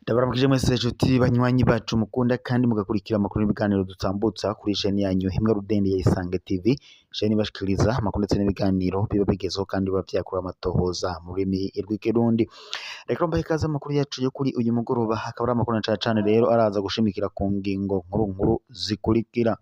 Ndabaramukije mwese inshuti banywanyi bacu mukunda kandi mugakurikira amakuru n'ibiganiro dutambutsa kuri chaîne yanyu Himwe Rudende ya Isange TV, chaîne ibashikiriza amakuru ndetse n'ibiganiro biba bigezeho kandi biba vyakura amatohoza mu rurimi rw'ikirundi. Reka mbahe ikaze amakuru yacu yo kuri uyu mugoroba, akaba ari amakuru na cane rero araza gushimikira ku ngingo nkuru zikurikira.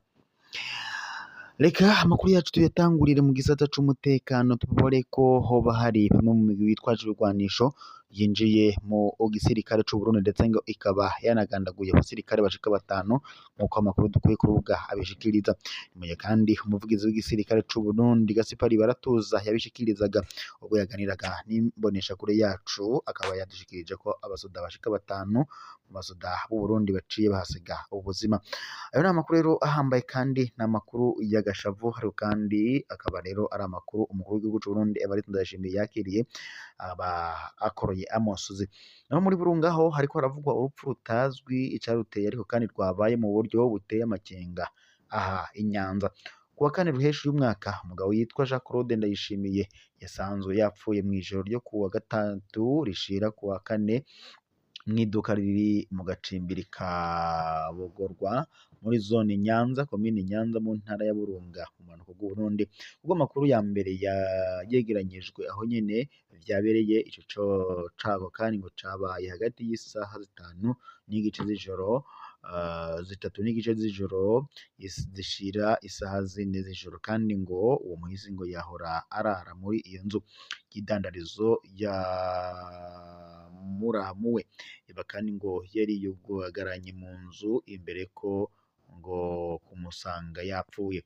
Reka amakuru yacu tuyatangurire mu gisata c'umutekano, tubone ko hoba hari bamwe mu migwi yitwaje ibigwanisho yinjiye mu gisirikare c'u Burundi ndetse ngo ikaba yanagandaguye abasirikare bashika 5 nk'uko amakuru dukuye ku rubuga abishikiriza. Muye kandi umuvugizi w'igisirikare c'u Burundi Gaspard Baratuza yabishikirizaga ubwo yaganiraga n'imbonesha kure yacu, akaba yadushikirije ko abasoda bashika 5 mu basoda b'u Burundi baciye bahasiga ubuzima. Ayo ni amakuru rero ahambaye kandi n'amakuru y'agashavu, hari kandi akaba rero ari amakuru umukuru w'igihugu c'u Burundi Evariste Ndayishimiye yakiriye aba akoroye amosozi. Naho muri Burunga ho hariko haravugwa urupfu rutazwi icaruteye, ariko kandi rwabaye mu buryo buteye amakenga aha i Nyanza. Kuwa kane ruheshi uyu mwaka umugabo yitwa Jean Claude Ndayishimiye yasanzwe yapfuye mw'ijoro ryo kuwa gatatu rishira kuwa kane mw'iduka riri mu gacimbiri ka Bogorwa muri zone Nyanza, komine Nyanza mu ntara ya Burunga mu manuko bw'u Burundi. Ubwo amakuru ya mbere yegeranyijwe aho nyene vyabereye ico cago kandi ngo cabaye hagati y'isaha 5 n'igice z'ijoro, 3 n'igice z'ijoro zishira isaha 4 z'ijoro, kandi ngo uwo muhisi ngo yahora arara muri iyo nzu y'idandarizo ya muramuwe, iba kandi ngo yari yugaranye mu nzu imbere ko ngo kumusanga yapfuye.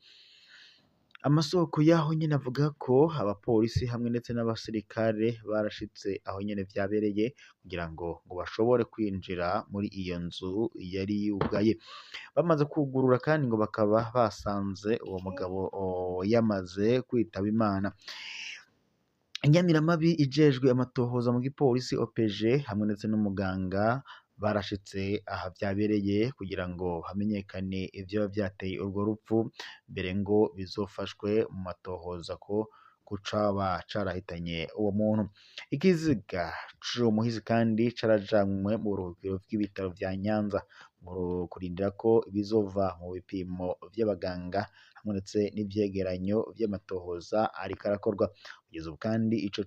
Amasoko yaho nyene avuga ko abapolisi hamwe ndetse n'abasirikare barashitse aho nyene vyabereye kugira ngo bashobore kwinjira muri iyo nzu yari yugaye. Bamaze kugurura kandi ngo bakaba basanze uwo mugabo yamaze kwitaba Imana. Inyamiramabi ijejwe amatohoza mu gipolisi OPG hamwe ndetse n'umuganga barashitse aha vyabereye kugira ngo hamenyekane ivyo vyateye urwo rupfu, mbere ngo bizofashwe mu matohoza ko kucaba carahitanye uwo muntu. Ikiziga c'uwo muhisi kandi carajanywe mu buruhukiro bw'ibitaro vya Nyanza mu kurindira ko bizova mu bipimo vy'abaganga hamwe ndetse n'ivyegeranyo vy'amatohoza ariko arakorwa. Kugeza ubu kandi ico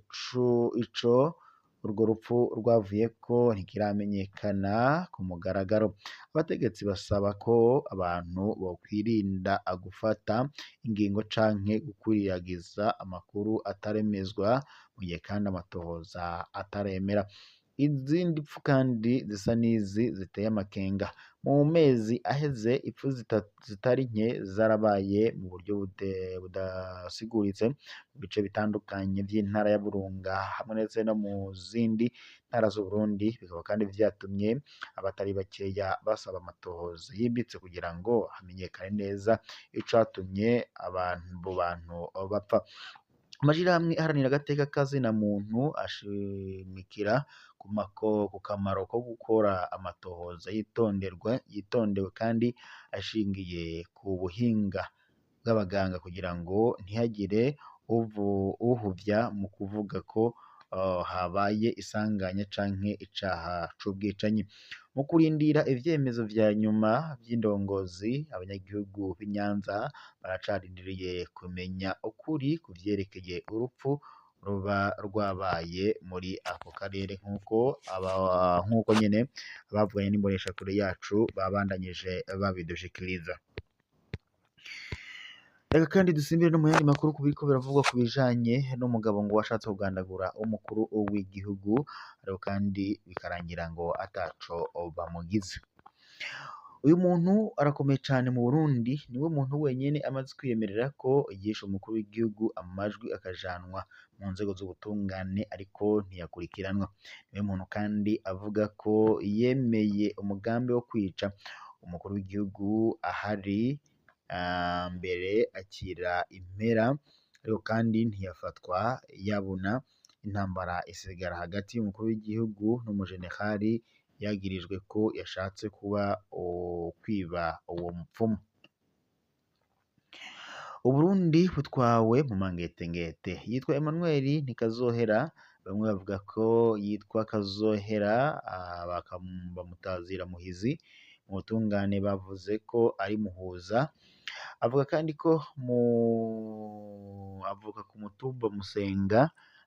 urwo rupfu rwavuyeko ntikiramenyekana ku mugaragaro. Abategetsi basaba ko abantu bokwirinda gufata ingingo canke gukwiragiza amakuru ataremezwa mu gihe kandi amatohoza ataremera. Izindi mpfu kandi zisa n'izi ziteye amakenga. Mu mezi aheze ipfu zitari nke zarabaye mu buryo budasiguritse mu bice bitandukanye vy'intara ya Burunga hamwe ndetse no mu zindi ntara z'u Burundi, bikaba kandi vyatumye abatari bakeya basaba amatohoza yimbitse kugira ngo hamenyekane neza icatumye bantu bapfa. Amashirahamwe aharanira agateka k'azina muntu ashimikira ku kamaro ko gukora amatohoza yitondewe kandi ashingiye ku buhinga bw'abaganga kugira ngo ntihagire uhuvya mu kuvuga ko habaye isanganya canke icaha c'ubwicanyi. Mu kurindira ivyemezo vya nyuma vy'indongozi, abanyagihugu b'i Nyanza baracarindiriye kumenya ukuri ku vyerekeye urupfu ruba rwabaye muri ako karere, nk'uko nyene abavuganye n'imboneshakure yacu babandanyije babidushikiriza. Reka kandi dusimbire no mu yandi makuru ku biriko biravugwa ku bijanye n'umugabo ngo washatse kugandagura umukuru w'igihugu, ariko kandi bikarangira ngo ataco bamugize. Uyu muntu arakomeye cane mu Burundi, niwe muntu wenyene amaze kwiyemerera ko yishe umukuru w'igihugu, amajwi akajanwa mu nzego z'ubutungane ariko ntiyakurikiranwa. Niwe muntu kandi avuga ko yemeye umugambi wo kwica umukuru w'igihugu ahari mbere akira impera, ariko kandi ntiyafatwa yabona. Intambara isigara hagati y'umukuru w'igihugu n'umujenerali yagirijwe ko yashatse kwiba uwo mupfumu. Uburundi butwawe mu mangetengete. Yitwa Emmanuel Ntikazohera, bamwe bavuga ko yitwa Kazohera, bamutazira Muhizi. Mu butungane bavuze ko ari Muhuza. Avuga kandi ko avuka ku mutumba Musenga,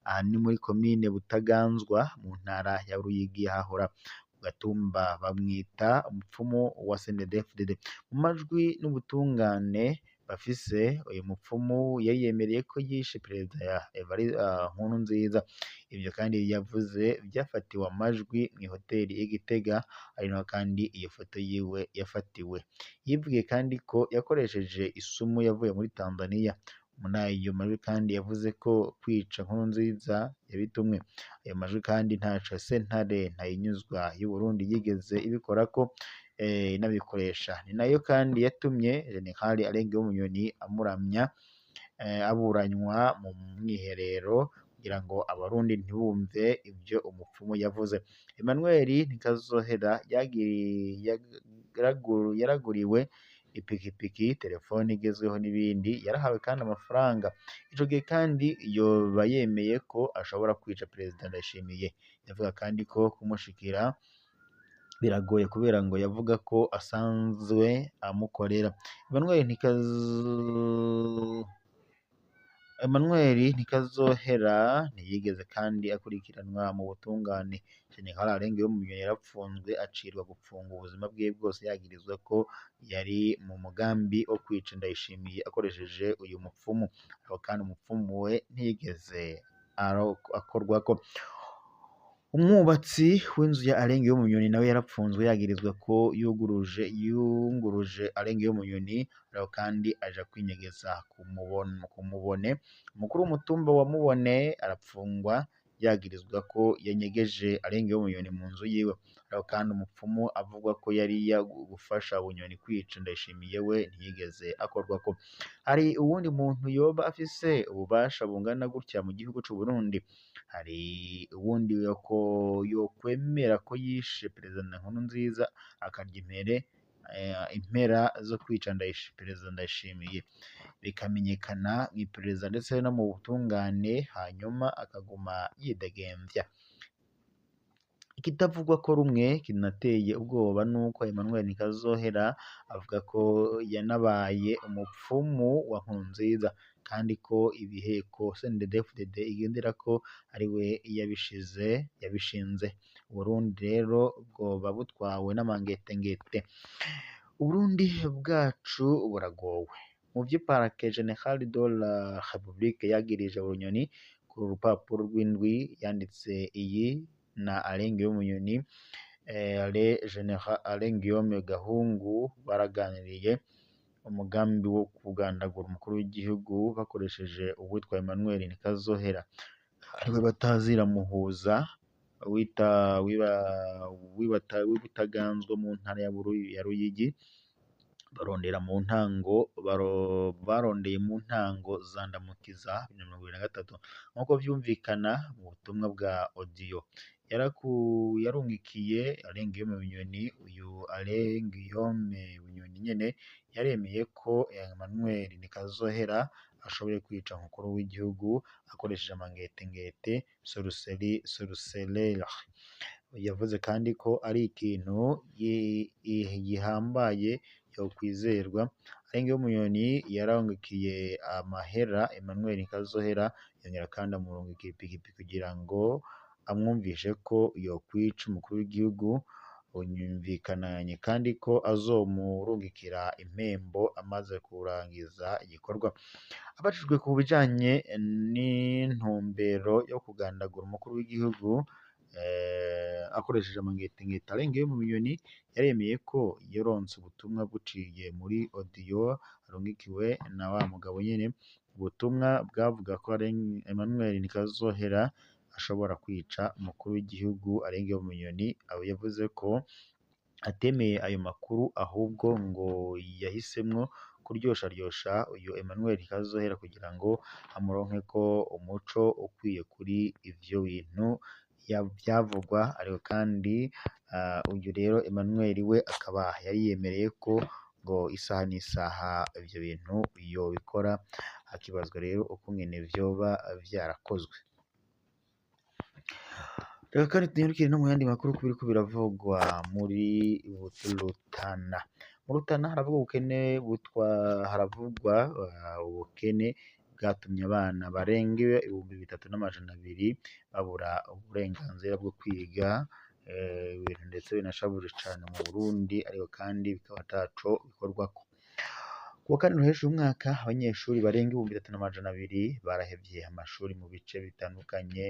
aha ni muri komine Butaganzwa mu ntara ya Ruyigi, hahora ku gatumba bamwita umupfumu wa CNDD-FDD. Mu majwi n'ubutungane bafise, uyu mupfumu yariyemereye ko yishe perezida Nkurunziza. Ivyo kandi yavuze vyafatiwe amajwi mw'ihoteli y'Igitega, ari naho kandi iyo foto yiwe yafatiwe. Yivugiye kandi ko yakoresheje isumu yavuye muri Tanzania. Muri ayo majwi kandi yavuze ko kwica Nkurunziza yabitumwe. Ayo majwi kandi ntaco sentare ntayinyuzwa y'u Burundi yigeze ibikorako inabikoresha. Ni nayo kandi yatumye Jenerali Arengeyo Bunyoni amuramya, aburanywa mu mwiherero kugira ngo abarundi ntibumve ivyo umupfumu yavuze. Emmanuel Ntikazohera yaraguriwe ipikipiki, telefone igezweho n'ibindi. Yarahawe kandi amafaranga. Ico gihe kandi yoba yemeye ko ashobora kwica Perezida Ndayishimiye. Yavuga kandi ko kumushikira biragoye kubera ngo yavuga ko asanzwe amukorera. Emmanuel Ntikazohera ntiyigeze kandi akurikiranwa mu butungane. Jenerali Arengeyo Bunyoni yarapfunzwe, acirwa gupfunga ubuzima bwiwe bwose, yagirizwa ko yari mu mugambi wo kwica Ndayishimiye akoresheje uyu mupfumu. Aho kandi umupfumu we ntiyigeze akorwako. Umwubatsi w'inzu ya Arengeyo Bunyoni nawe yarapfunzwe, yagirizwa ko yunguruje Arengeyo Bunyoni, aho kandi aja kwinyegeza ku Mubone. Umukuru w'umutumba wa Mubone arapfungwa, yagirizwa ko yanyegeje Arengeyo Bunyoni mu nzu yiwe. Aho kandi umupfumu avuga ko yari gufasha Bunyoni kwica Ndayishimiye we ntiyigeze akorwako. Hari uwundi muntu yoba afise ububasha bungana gutya mu gihugu c'u Burundi? Hari uwundi yokwemera ko yishe Perezida Nkurunziza akarya impera zo kwica Perezida Ndayishimiye, bikamenyekana mw'iperereza ndetse no mu butungane, hanyuma akaguma yidegemvya? Ikitavugwa ko rumwe kinateye ubwoba nuko Emmanuel Ntikazohera avuga ko yanabaye umupfumu wa Nkurunziza, kandi ko ibiheko CNDD-FDD igenderako ari we yabishinze. Uburundi rero bwoba butwawe n'amangetengete. Uburundi bwacu buragowe. Mu vyo Parquet Generale de la République yagirije Bunyoni ku rupapuro rw'indwi, yanditse iyi na Arengeyo Bunyoni, General Arengeyo Gahungu baraganiriye umugambi wo kugandagura umukuru w'igihugu bakoresheje uwitwa Emmanuel Ntikazohera, ariwe batazira Muhuza, w'Ibutaganzwa mu ntara ya Ruyigi. Barondeye mu ntango za Ndamukiza 2023 nk'uko vyumvikana mu butumwa bwa audio yarungikiye Arengeyo Bunyoni. Uyu Arengeyo Bunyoni nyene yaremeye ko Emmanuel Ntikazohera ashoboye kwica umukuru w'igihugu akoresheje amangetengete, sorcellerie. Yavuze kandi ko ari ikintu gihambaye yokwizerwa. Arengeyo Bunyoni yarungikiye amahera Emmanuel Ntikazohera, yongera kandi amurungikiye ipikipiki kugira ngo amwumvishe ko yokwica umukuru w'igihugu. Yumvikananye kandi ko azomurungikira impembo amaze kurangiza igikorwa. Abajijwe ku bijanye n'intumbero yo kugandagura umukuru w'igihugu akoresheje amangetengete, Arengeyo Bunyoni yaremeye ko yaronse ubutumwa buciye muri audio arungikiwe na wa mugabo nyene. Ubutumwa bwavuga ko Emmanuel Ntikazohera ashobora kwica umukuru w'igihugu Arengeyo Bunyoni. Abo yavuze ko atemeye ayo makuru, ahubwo ngo yahisemwo kuryosharyosha uyu Emmanuel Ntikazohera kugira ngo amuronkeko umuco ukwiye kuri ivyo bintu vyavugwa. Ariko kandi uyu rero Emmanuel we akaba yari yemereye ko ngo isaha n'isaha ivyo bintu yobikora, hakibazwa rero ukungene vyoba vyarakozwe. Reka kandi tunyarukire no mu yandi makuru ku biriko biravugwa muri Rutana. Mu Rutana haravugwa ubukene bwatumye abana barenga 3,200 babura uburenganzira bwo kwiga, ibintu ndetse binashavuje cane mu Burundi, ariko kandi bikaba ataco bikorwako. Kuwa kane ruheshi uyu mwaka abanyeshuri barenga 3,200 barahevye amashuri mu bice bitandukanye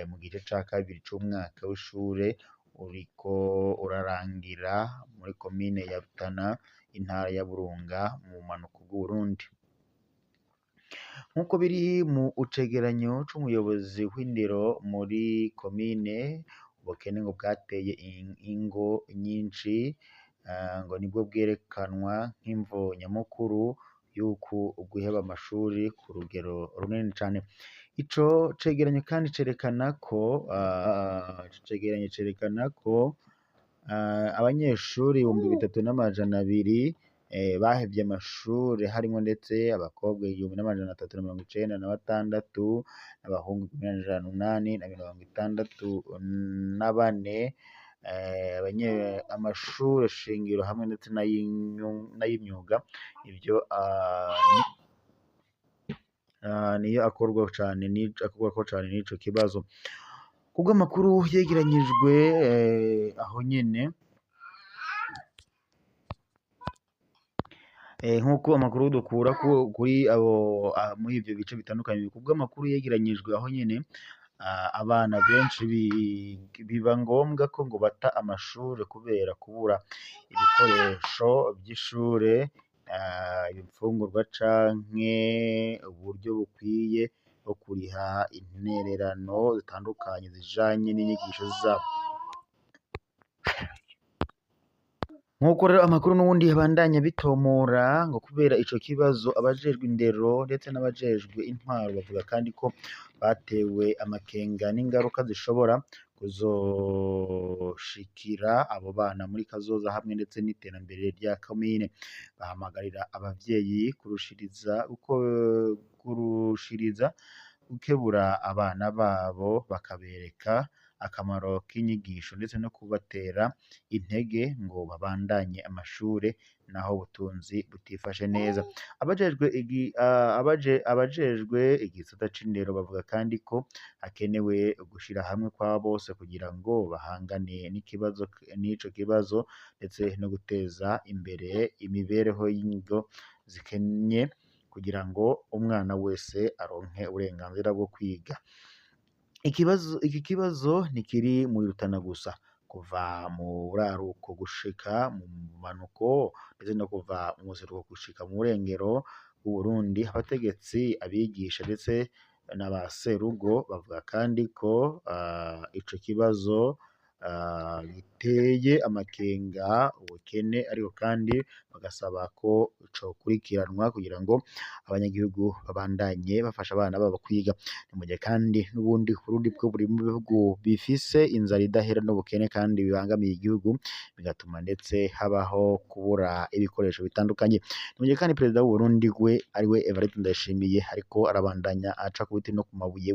mu gice ca kabiri c'umwaka w'ishure uriko urarangira muri komine ya Rutana, intara ya Burunga mu bumanuko bw'Uburundi. Nk'uko biri mu cegeranyo c'umuyobozi w'indero muri komine, ubukene ngo bwateye ingo nyinshi, ngo nibwo bwerekanwa nk'imvo nyamukuru y'uku guheba amashuri ku rugero runini cane. Ico cegeranyo kandi cerekana ko abanyeshuri 3,200 bahevye amashure, harimwo ndetse abakobwa 1,396 n'abahungu 1,864. Amashure shingiro hamwe ndetse n'ay'imyuga ivyo niyo akorwako cane n'ico kibazo. Kubw'amakuru yegeranyijwe aho nyene, nk'uko amakuru dukura kuri abo muri ivyo bice bitandukanye, kubw'amakuru yegeranyijwe aho nyene, abana benshi biba ngombwa ko ngo bata amashure kubera kubura ibikoresho vy'ishure, ibifungurwa canke uburyo bukwiye bwo kuriha intererano zitandukanye zijanye n'inyigisho zabo. Nk'uko rero amakuru n'ubundi yabandanya bitomora, ngo kubera ico kibazo abajejwe indero ndetse n'abajejwe intwaro bavuga kandi ko batewe amakenga n'ingaruka zishobora kuzoshikira abo bana muri kazoza hamwe ndetse n'iterambere rya komine. Bahamagarira abavyeyi kurushiriza gukebura abana babo, bakabereka akamaro k'inyigisho ndetse no kubatera intege ngo babandanye amashure naho ubutunzi butifashe neza. Abajejwe igisata c'indero bavuga kandi ko hakenewe gushira hamwe kwa bose kugira ngo bahangane n'ico kibazo ndetse no guteza imbere imibereho y'ingo zikenye kugira ngo umwana wese aronke uburenganzira bwo kwiga. Iki kibazo ntikiri muri Rutana gusa, kuva mu buraruko gushika mu bumanuko ndetse no kuva mu buseruko gushika mu burengero bw'Uburundi, abategetsi, abigisha ndetse n'abaserugo bavuga kandi ko ico kibazo giteye amakenga, ubukene, ariko kandi bagasaba ko cokurikiranwa kugira ngo abanyagihugu babandanye bafasha abana babo kwiga. Ni mu gihe kandi n'ubundi Burundi bwo buri mu bihugu bifise inzara idahera n'ubukene kandi bibangamiye igihugu, bigatuma ndetse habaho kubura ibikoresho bitandukanye. Ni mu gihe kandi perezida w'Uburundi ariwe Evariste Ndayishimiye ariko arabandanya aca ku biti no ku mabuye,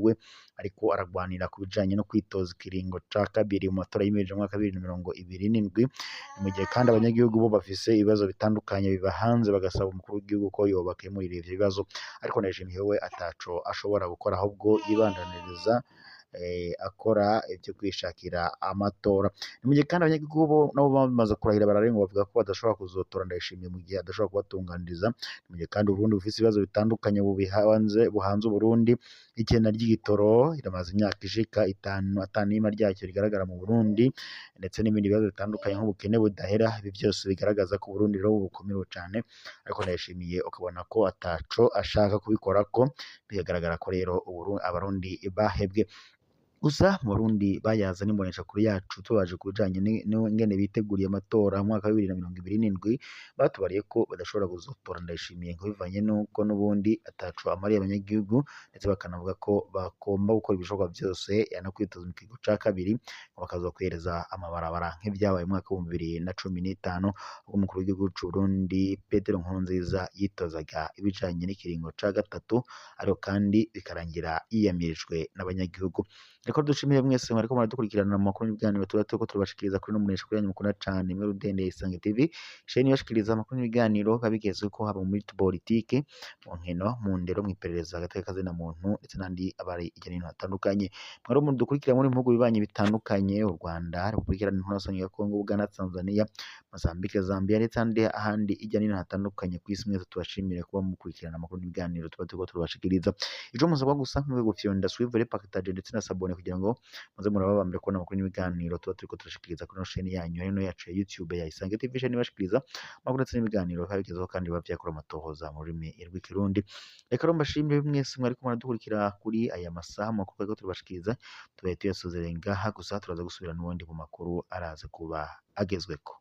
ariko aragwanira ku bijanye no kwitoza ikiringo ca kabiri mu matora yimirije mu mwaka 2027. Ni mu gihe kandi abanyagihugu bo bafise ibibazo bitandukanye biba hanze, bagasaba umukuru w'igihugu ko yobakemurira ivyo bibazo, ariko Ndayishimiye we ataco ashobora gukora, ahubwo yibandaniriza akora ivyo kwishakira amatora. Ni mu gihe kandi abanyagihugu bo nabo bamaze kurahira bararenga, bavuga ko badashobora kuzotora Ndayishimiye mu gihe adashobora kubatunganiriza. Ni mu gihe kandi Uburundi bufise ibibazo bitandukanye buhanze Uburundi. Ikena ry'igitoro riramaze imyaka ishika 5 atanima ryacyo rigaragara mu Burundi, ndetse n'ibindi bibazo bitandukanye nk'ubukene budahera. Ibi vyose bigaragaza ko Uburundi rero bukomerewe cane, ariko Ndayishimiye ukabona ko ataco ashaka kubikorako, bikagaragara ko rero abarundi bahebwe. Gusa mu Burundi bayaza n'imboneshakure yacu tubaje ku bijanye n'ingene biteguriye amatora mu mwaka wa 2027 batubariye ko badashobora kuzotora Ndayishimiye ngo bivanye n'uko n'ubundi ataco amariye abanyagihugu, ndetse bakanavuga ko bagomba gukora ibishoboka vyose yanakwitoza mu kiringo ca kabiri ngo bakazokwihereza amabarabara nk'ivyabaye mu mwaka wa 2015 ubwo umukuru w'igihugu c'u Burundi Petero Nkurunziza yitozaga ibijanye n'ikiringo ca gatatu, ariko kandi bikarangira yiyamirijwe n'abanyagihugu. Reka dushimire mwese mwariko muradukurikirana mu makuru n'ibiganiro tuba turiko turabashikiriza kuri no mbonesha yanyu mukunda cane imwe Rudende Isange TV, isheni ibashikiriza amakuru n'ibiganiro biba bigezweko haba muri politike, mu nkino, mu ndero, mw'iperereza, agateka kazina muntu ndetse n'andi abari hirya no hino hatandukanye. Mwari mudukurikira muri bihugu bibanyi bitandukanye, u Rwanda, Repubulika Iharanira Demokarasi ya Kongo, Uganda, Tanzania, Mozambique, Zambia ndetse ahandi hirya no hino hatandukanye kw'isi mwese tubashimire kuba mukurikirana amakuru n'ibiganiro tuba turiko turabashikiriza. Ico musabwa gusa ni gufyonda suivre, partager ndetse na s'abonner kugira ngo muze muraba abambere kubona amakuru n'ibiganiro tuba turiko turashikiriza kuri no chaîne yanyu hino yacu ya YouTube ya Isange TV chaîne ibashikiriza amakuru ndetse n'ibiganiro bigezeho kandi biba vyakora amatohoza mu rurimi rw'ikirundi. Reka rero mbashimire mwese mwariko muradukurikira kuri aya masaha mu makuru turiko turabashikiriza, tubaye tuyasozereye ngaha, gusa turaza gusubira n'ubundi mu makuru araza kuba agezweko.